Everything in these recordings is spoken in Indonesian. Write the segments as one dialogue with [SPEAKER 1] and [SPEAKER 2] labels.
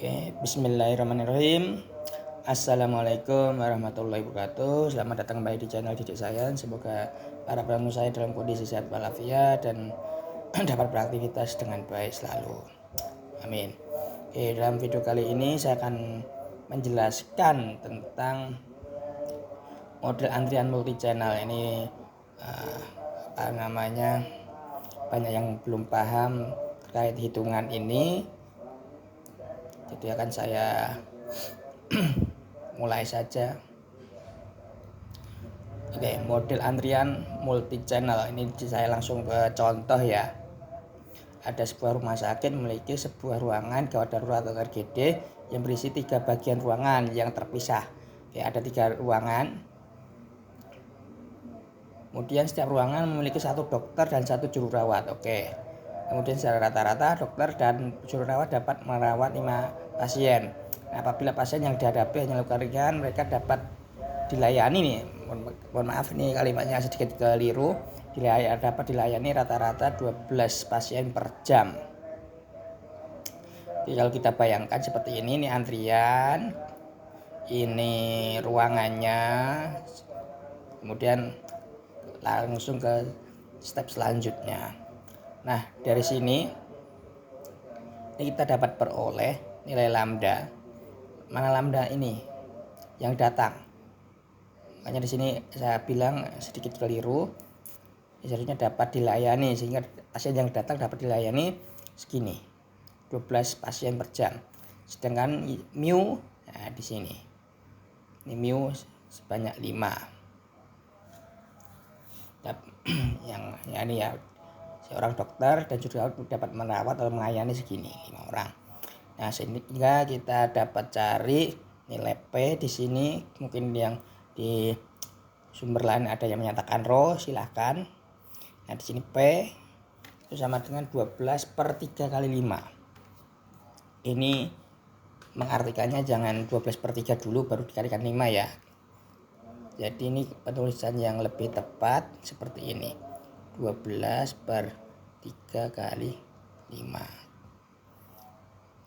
[SPEAKER 1] Oke, bismillahirrahmanirrahim. Assalamualaikum warahmatullahi wabarakatuh. Selamat datang kembali di channel Didik Sains. Semoga para penonton saya dalam kondisi sehat walafiat dan dapat beraktivitas dengan baik selalu. Amin. Oke, dalam video kali ini saya akan menjelaskan tentang model antrian multi channel ini. Banyak yang belum paham terkait hitungan ini. Jadi akan saya mulai saja. Oke, model antrian multi channel ini saya langsung ke contoh ya. Ada sebuah rumah sakit memiliki sebuah ruangan gawat darurat atau RGD yang berisi 3 bagian ruangan yang terpisah. Oke, ada 3 ruangan. Kemudian setiap ruangan memiliki 1 dokter dan 1 juru rawat. Oke. Kemudian secara rata-rata dokter dan juru rawat dapat merawat 5 pasien. Nah, apabila pasien yang dihadapi hanya luka ringan, mereka dapat dilayani nih. Mohon maaf nih kalimatnya sedikit keliru. Dapat dilayani rata-rata 12 pasien per jam. Jadi kalau kita bayangkan seperti ini antrian, ini ruangannya, kemudian langsung ke step selanjutnya. Nah, dari sini ini kita dapat peroleh nilai lambda. Mana lambda ini yang datang? Makanya di sini saya bilang sedikit keliru. Seharusnya dapat dilayani, sehingga pasien yang datang dapat dilayani segini, 12 pasien per jam. Sedangkan mu di sini. Ini mu sebanyak 5. Yang ini ya, seorang dokter dan juga dapat merawat atau melayani segini 5 orang. Nah, sehingga kita dapat cari nilai P di sini. Mungkin yang di sumber lain ada yang menyatakan rho, silahkan. Nah, di sini P itu sama dengan 12 per 3 kali 5. Ini mengartikannya jangan 12 per 3 dulu baru dikalikan 5 ya. Jadi ini penulisan yang lebih tepat seperti ini. 12 per 3 kali 5.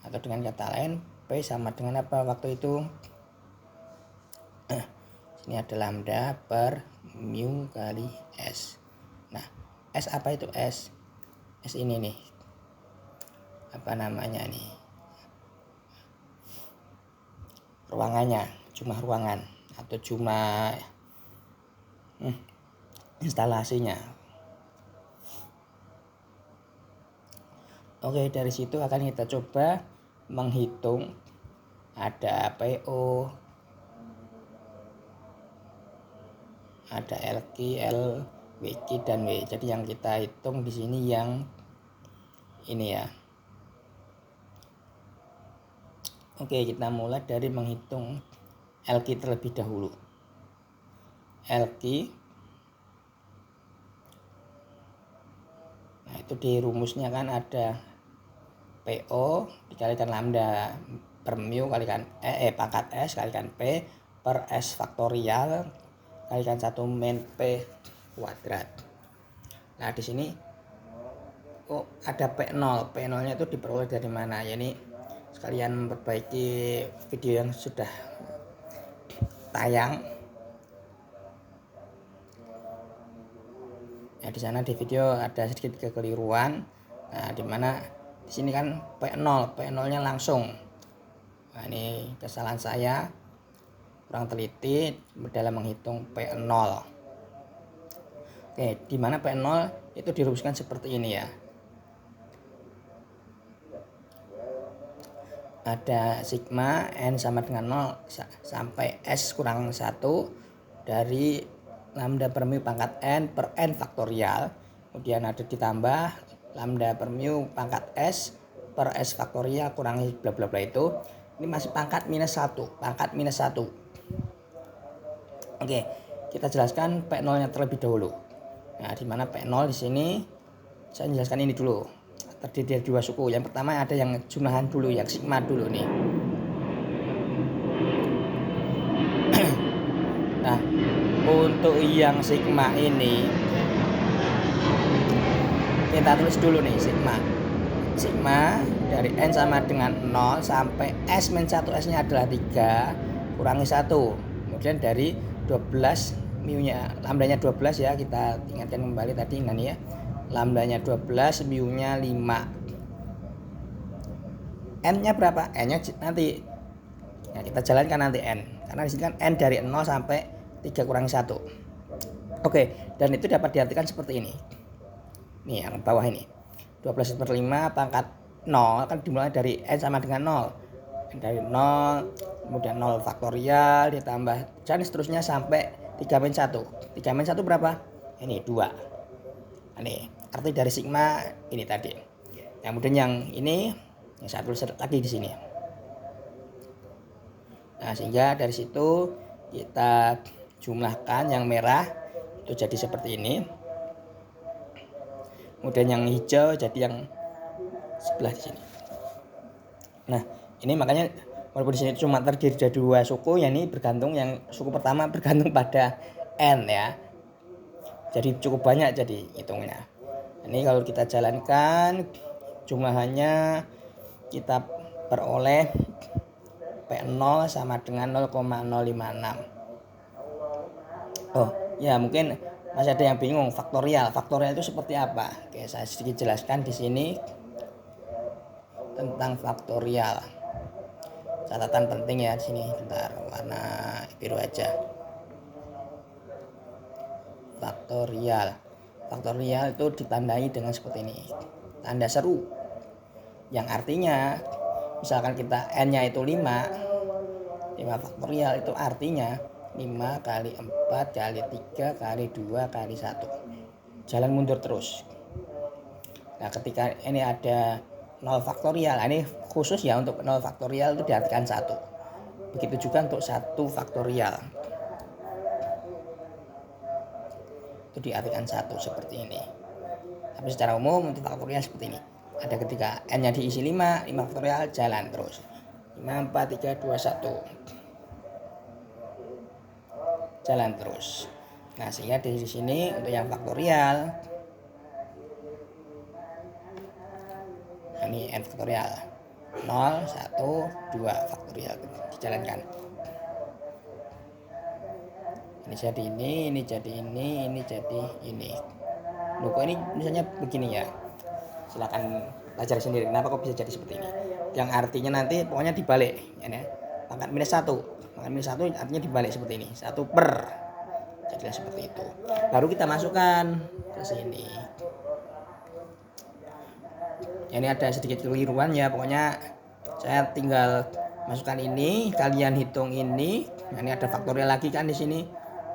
[SPEAKER 1] Atau dengan kata lain, P sama dengan apa waktu itu? Sini ada lambda per mu kali S. Nah, S apa itu S? S ini nih. Apa namanya nih? Ruangannya, jumlah ruangan atau jumlah instalasinya. Oke, dari situ akan kita coba menghitung. Ada PO, ada LQ, L, WQ dan W. Jadi yang kita hitung di sini yang ini ya. Oke, kita mulai dari menghitung LQ terlebih dahulu. LQ, nah itu di rumusnya kan ada PO dikalikan lambda per mu kalikan pangkat S kalikan P per S faktorial kalikan 1 min P kuadrat. Nah, di sini ada P0. P0-nya itu diperoleh dari mana? Ya, ini sekalian memperbaiki video yang sudah tayang. Ya, di sana di video ada sedikit kekeliruan. Nah, di mana di sini kan P0, P0-nya langsung. Nah, ini kesalahan saya, kurang teliti dalam menghitung P0. Oke, di mana P0 itu dirumuskan seperti ini ya. Ada sigma n sama dengan 0 sampai S kurang 1 dari lambda per mu pangkat n per n faktorial. Kemudian ada ditambah lambda per mu pangkat S per S faktorial kurangi bla bla bla itu. Ini masih pangkat minus 1, pangkat minus 1. Oke, kita jelaskan P0-nya terlebih dahulu. Nah, di mana P0 di sini saya jelaskan ini dulu. Terdiri dari 2 suku. Yang pertama ada yang jumlahan dulu, yang sigma dulu nih. Nah, untuk yang sigma ini kita tulis dulu nih sigma dari N sama dengan 0 sampai S-1 S-nya adalah 3 kurangi 1. Kemudian dari 12 mu-nya, lambdanya 12 ya, kita ingatkan kembali tadi ini ya. Lambdanya 12, mu-nya 5. N-nya berapa? N-nya nanti. Nah, kita jalankan nanti N. Karena di sini kan N dari 0 sampai 3 kurangi 1. Oke, dan itu dapat diartikan seperti ini. Nih yang bawah ini. 12/5 pangkat 0 kan dimulai dari N sama dengan 0. Dari 0, kemudian 0 faktorial ditambah dan seterusnya sampai 3-1. 3-1 berapa? Ini 2. Ini arti dari sigma ini tadi. Kemudian yang ini yang saya tulis lagi di sini. Nah, sehingga dari situ kita jumlahkan yang merah itu jadi seperti ini. Kemudian yang hijau jadi yang sebelah di sini. Nah, ini makanya walaupun di sini cuma terdiri dari 2 suku, ya ini bergantung yang suku pertama bergantung pada N ya. Jadi cukup banyak jadi hitungnya. Ini kalau kita jalankan jumlahannya kita peroleh P0 sama dengan 0,056. Oh ya, mungkin masih ada yang bingung faktorial. Faktorial itu seperti apa? Oke, saya sedikit jelaskan di sini tentang faktorial. Catatan penting ya di sini. Bentar, warna biru aja. Faktorial. Faktorial itu ditandai dengan seperti ini. Tanda seru. Yang artinya misalkan kita N-nya itu 5 faktorial itu artinya 5 kali 4 kali 3 kali 2 kali 1. Jalan mundur terus. Nah, ketika ini ada 0 faktorial, ini khusus ya untuk 0 faktorial itu diartikan 1. Begitu juga untuk 1 faktorial. Itu diartikan 1 seperti ini. Tapi secara umum untuk faktorial seperti ini. Ada ketika N-nya diisi 5 faktorial jalan terus. 5, 4, 3, 2, 1. Jalan terus. Nah, sehingga di sini untuk yang faktorial ini N faktorial 0, 1, 2 faktorial dijalankan. Ini jadi ini jadi ini jadi ini. Loh, kok ini misalnya begini ya. Silakan belajar sendiri kenapa kok bisa jadi seperti ini. Yang artinya nanti pokoknya dibalik ya. Pangkat -1. Pangkat -1 artinya dibalik seperti ini. 1 per. Jadilah seperti itu. Baru kita masukkan ke sini. Ini ada sedikit keliruan ya, pokoknya saya tinggal masukkan ini, kalian hitung ini. Nah, ini ada faktorial lagi kan di sini.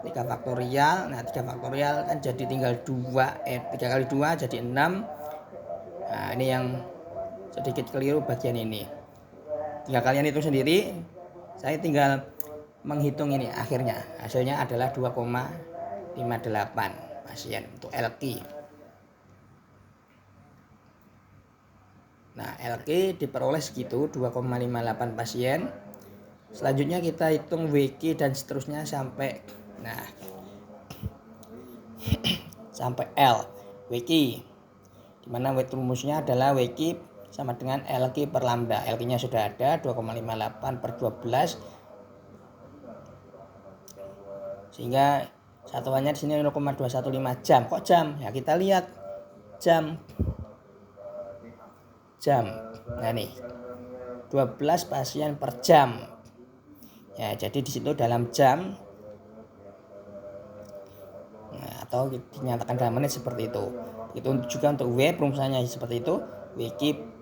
[SPEAKER 1] 3 faktorial. Nah, 3 faktorial kan jadi tinggal 3 kali 2 jadi 6. Nah, ini yang sedikit keliru bagian ini. Tinggal kalian hitung sendiri. Saya tinggal menghitung ini akhirnya. Hasilnya adalah 2,58 pasien untuk LQ. Nah, LQ diperoleh segitu 2,58 pasien. Selanjutnya kita hitung WQ dan seterusnya sampai sampai L. WQ dimana rumusnya adalah WQ sama dengan LQ per lambda. LQ-nya sudah ada 2,58 per 12. Sehingga satuannya di sini 0,215 jam. Kok jam? Ya kita lihat jam. Nah nih 12 pasien per jam. Ya, jadi di situ dalam jam. Nah, atau dinyatakan dalam menit seperti itu. Itu juga untuk W perumusannya seperti itu. WQ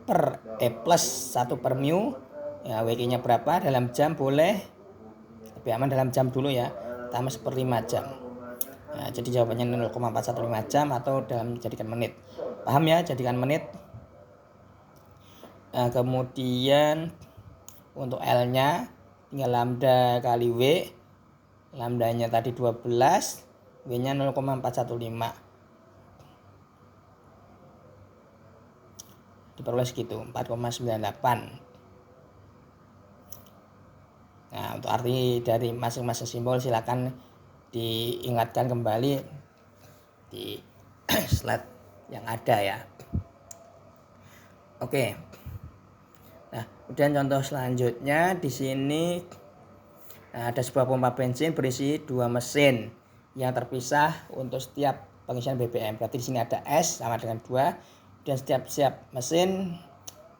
[SPEAKER 1] per plus 1 per mu. Ya, WQ-nya berapa dalam jam boleh. Lebih aman dalam jam dulu ya. Tambah 1/5 jam. Nah, jadi jawabannya 0,415 jam atau dalam jadikan menit. Paham ya, jadikan menit. Nah, kemudian untuk L-nya tinggal lambda kali W. Lambdanya tadi 12, W-nya 0,415. Diperoleh segitu, 4,98. Nah, untuk arti dari masing-masing simbol silakan diingatkan kembali di slide yang ada ya. Oke. Kemudian contoh selanjutnya di sini ada sebuah pompa bensin berisi 2 mesin yang terpisah untuk setiap pengisian BBM. Berarti di sini ada S sama dengan 2, dan setiap mesin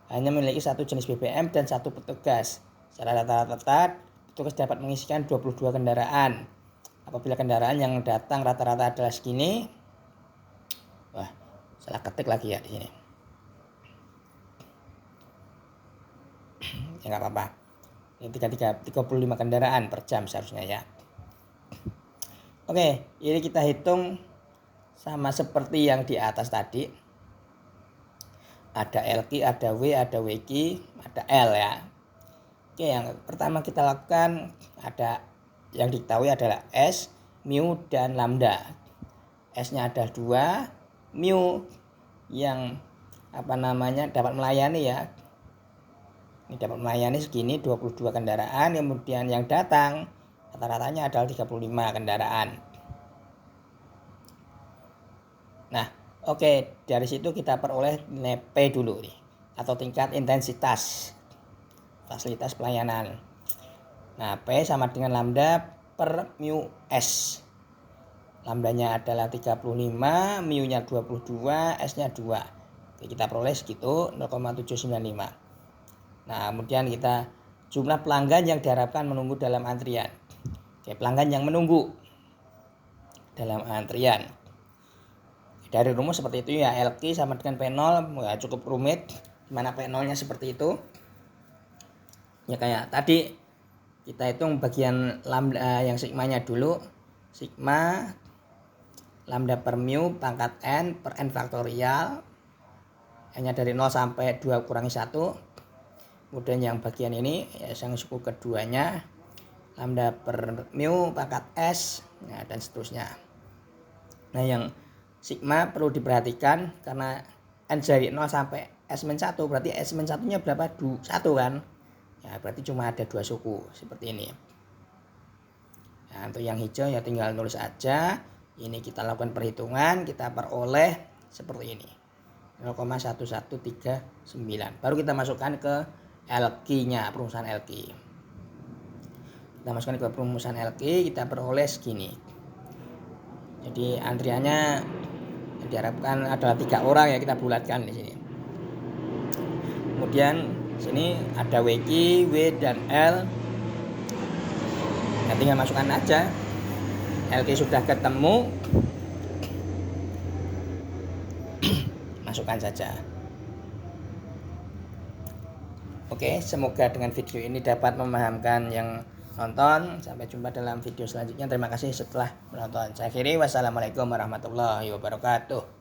[SPEAKER 1] hanya memiliki satu jenis BBM dan satu petugas. Secara rata-rata petugas dapat mengisikan 22 kendaraan. Apabila kendaraan yang datang rata-rata adalah segini, wah, salah ketik lagi ya di sini. Ya nggak apa-apa. Ini 35 kendaraan per jam seharusnya ya. Oke, ini kita hitung sama seperti yang di atas tadi. Ada LQ, ada W, ada WQ, ada L ya. Oke, yang pertama kita lakukan ada yang diketahui adalah S, mu, dan lambda. S-nya ada 2, mu yang dapat melayani ya. Ini dapat melayani segini 22 kendaraan, kemudian yang datang rata-ratanya adalah 35 kendaraan. Nah, oke, dari situ kita peroleh nilai P dulu nih, atau tingkat intensitas fasilitas pelayanan. Nah, P sama dengan lambda per mu S. Lambdanya adalah 35, mu-nya 22, S-nya 2. Oke, kita peroleh segitu 0,795. Nah, kemudian kita jumlah pelanggan yang diharapkan menunggu dalam antrian. Oke, pelanggan yang menunggu dalam antrian. Dari rumus seperti itu ya, LQ sama dengan P0, ya cukup rumit. Dimana P0-nya seperti itu. Ya kayak tadi kita hitung bagian lambda yang sigmanya dulu. Sigma lambda per mu pangkat n per n faktorial. Hanya dari 0 sampai 2 kurangi 1. Kemudian yang bagian ini ya, yang suku keduanya lambda per mu pangkat s, ya, dan seterusnya. Nah, yang sigma perlu diperhatikan karena n dari 0 sampai S-1, berarti S-1 nya berapa? 1 kan? Ya, berarti cuma ada 2 suku seperti ini. Nah, untuk yang hijau ya tinggal nulis aja. Ini kita lakukan perhitungan, kita peroleh seperti ini. 0,1139. Baru kita masukkan ke LQ-nya, perumusan LQ. Kita masukkan ke perumusan LQ, kita peroleh segini. Jadi antriannya diharapkan adalah 3 orang ya, kita bulatkan di sini. Kemudian sini ada WQ, W, dan L. Nah, tinggal masukkan aja. LQ sudah ketemu, masukkan saja. Oke, semoga dengan video ini dapat memahamkan yang nonton. Sampai jumpa dalam video selanjutnya. Terima kasih setelah menonton. Saya akhiri, wassalamualaikum warahmatullahi wabarakatuh.